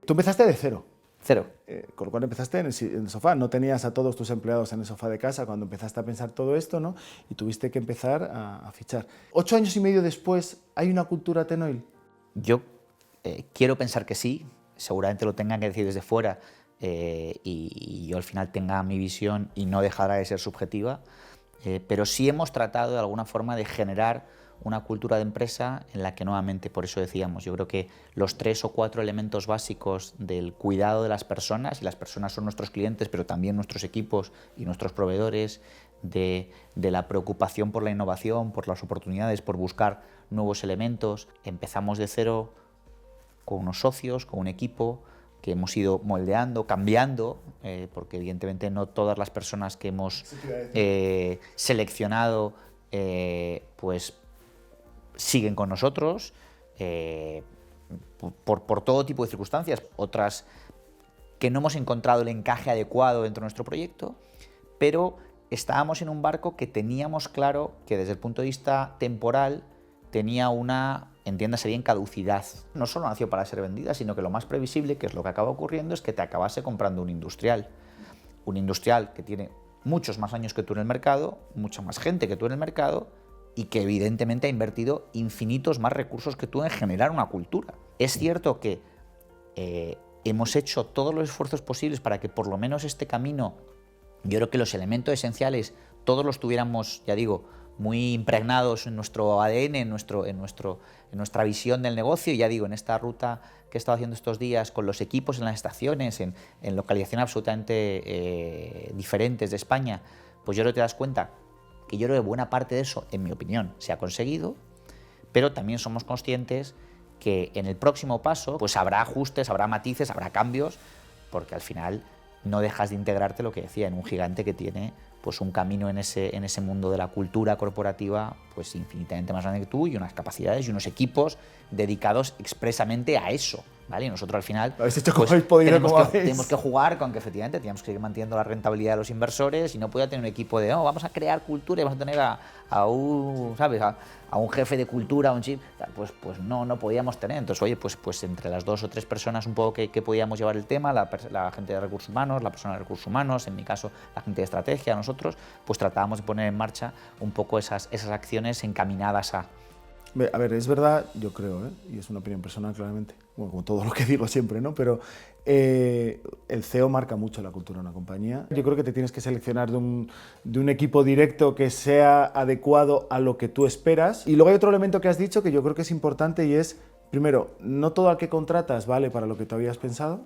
Tú empezaste de cero. Cero. Con lo cual empezaste en el sofá, no tenías a todos tus empleados en el sofá de casa cuando empezaste a pensar todo esto, ¿no? Y tuviste que empezar a fichar. 8 años y medio después, ¿hay una cultura Tenoil? Yo quiero pensar que sí, seguramente lo tengan que decir desde fuera y yo al final tenga mi visión y no dejará de ser subjetiva, pero sí hemos tratado de alguna forma de generar una cultura de empresa en la que nuevamente, por eso decíamos, yo creo que los 3 o 4 elementos básicos del cuidado de las personas, y las personas son nuestros clientes, pero también nuestros equipos y nuestros proveedores, de la preocupación por la innovación, por las oportunidades, por buscar nuevos elementos. Empezamos de cero con unos socios, con un equipo que hemos ido moldeando, cambiando, porque evidentemente no todas las personas que hemos seleccionado pues siguen con nosotros por todo tipo de circunstancias, otras que no hemos encontrado el encaje adecuado dentro de nuestro proyecto, pero estábamos en un barco que teníamos claro que desde el punto de vista temporal tenía una, entiéndase bien, caducidad. No solo nació para ser vendida, sino que lo más previsible, que es lo que acaba ocurriendo, es que te acabase comprando un industrial que tiene muchos más años que tú en el mercado, mucha más gente que tú en el mercado, y que evidentemente ha invertido infinitos más recursos que tú en generar una cultura. Es cierto que hemos hecho todos los esfuerzos posibles para que por lo menos este camino, yo creo que los elementos esenciales todos los tuviéramos, ya digo, muy impregnados en nuestro ADN, en nuestra visión del negocio, y ya digo, en esta ruta que he estado haciendo estos días con los equipos en las estaciones, en localizaciones absolutamente diferentes de España, pues yo creo que te das cuenta que yo creo que buena parte de eso, en mi opinión, se ha conseguido, pero también somos conscientes que en el próximo paso pues habrá ajustes, habrá matices, habrá cambios, porque al final no dejas de integrarte, lo que decía, en un gigante que tiene pues un camino en ese mundo de la cultura corporativa pues infinitamente más grande que tú, y unas capacidades y unos equipos dedicados expresamente a eso, ¿vale? Y nosotros al final habéis hecho como habéis podido, tenemos que jugar con que efectivamente teníamos que seguir manteniendo la rentabilidad de los inversores, y no podía tener un equipo de vamos a crear cultura y vamos a tener a un, ¿sabes? A un jefe de cultura, a un chief, pues no podíamos tener. Entonces, oye, pues entre las 2 o 3 personas un poco que podíamos llevar el tema, la gente de recursos humanos, la persona de recursos humanos, en mi caso la gente de estrategia, nosotros, pues tratábamos de poner en marcha un poco esas acciones encaminadas a... A ver, es verdad, yo creo, y es una opinión personal claramente, bueno, como todo lo que digo siempre, ¿no? Pero el CEO marca mucho la cultura de una compañía. Yo creo que te tienes que seleccionar de un equipo directo que sea adecuado a lo que tú esperas. Y luego hay otro elemento que has dicho que yo creo que es importante, y es, primero, no todo al que contratas vale para lo que tú habías pensado.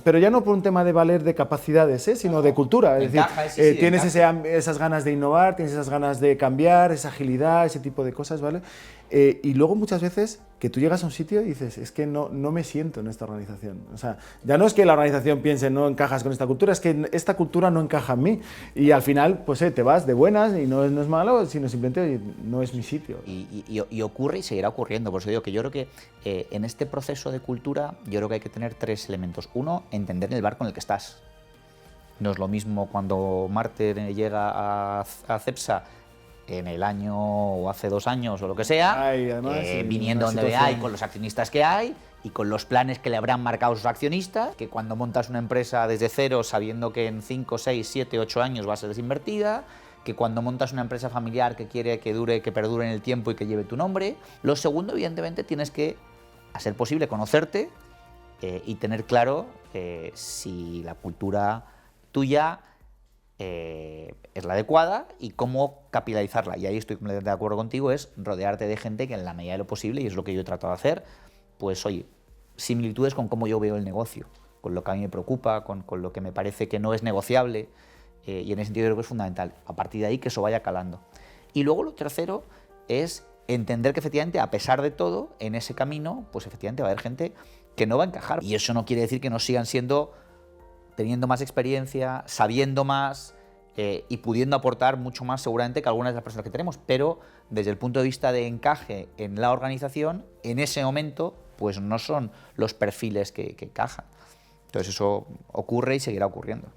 Pero ya no por un tema de valer de capacidades, sino de cultura. Es decir, tienes esas ganas de innovar, tienes esas ganas de cambiar, esa agilidad, ese tipo de cosas, ¿vale? Y luego muchas veces que tú llegas a un sitio y dices, es que no me siento en esta organización. O sea, ya no es que la organización piense no encajas con esta cultura, es que esta cultura no encaja en mí. Y al final, pues te vas de buenas, y no es malo, sino simplemente oye, no es mi sitio. Y ocurre y seguirá ocurriendo. Por eso digo que yo creo que en este proceso de cultura, yo creo que hay que tener 3 elementos. Uno, entender el barco en el que estás. No es lo mismo cuando Marter llega a Cepsa en el año o hace 2 años o lo que sea, además, viniendo donde hay, con los accionistas que hay y con los planes que le habrán marcado sus accionistas, que cuando montas una empresa desde cero sabiendo que en 5, 6, 7, 8 años va a ser desinvertida, que cuando montas una empresa familiar que quiere que dure, que perdure en el tiempo y que lleve tu nombre. Lo segundo, evidentemente, tienes que, a ser posible, conocerte y tener claro si la cultura tuya es la adecuada y cómo capitalizarla. Y ahí estoy completamente de acuerdo contigo, es rodearte de gente que en la medida de lo posible, y es lo que yo he tratado de hacer, pues oye, similitudes con cómo yo veo el negocio, con lo que a mí me preocupa, con lo que me parece que no es negociable, y en ese sentido creo que es fundamental. A partir de ahí que eso vaya calando. Y luego lo tercero es entender que efectivamente, a pesar de todo, en ese camino, pues efectivamente va a haber gente que no va a encajar. Y eso no quiere decir que no sigan teniendo más experiencia, sabiendo más y pudiendo aportar mucho más seguramente que algunas de las personas que tenemos, pero desde el punto de vista de encaje en la organización, en ese momento, pues no son los perfiles que encajan. Entonces eso ocurre y seguirá ocurriendo.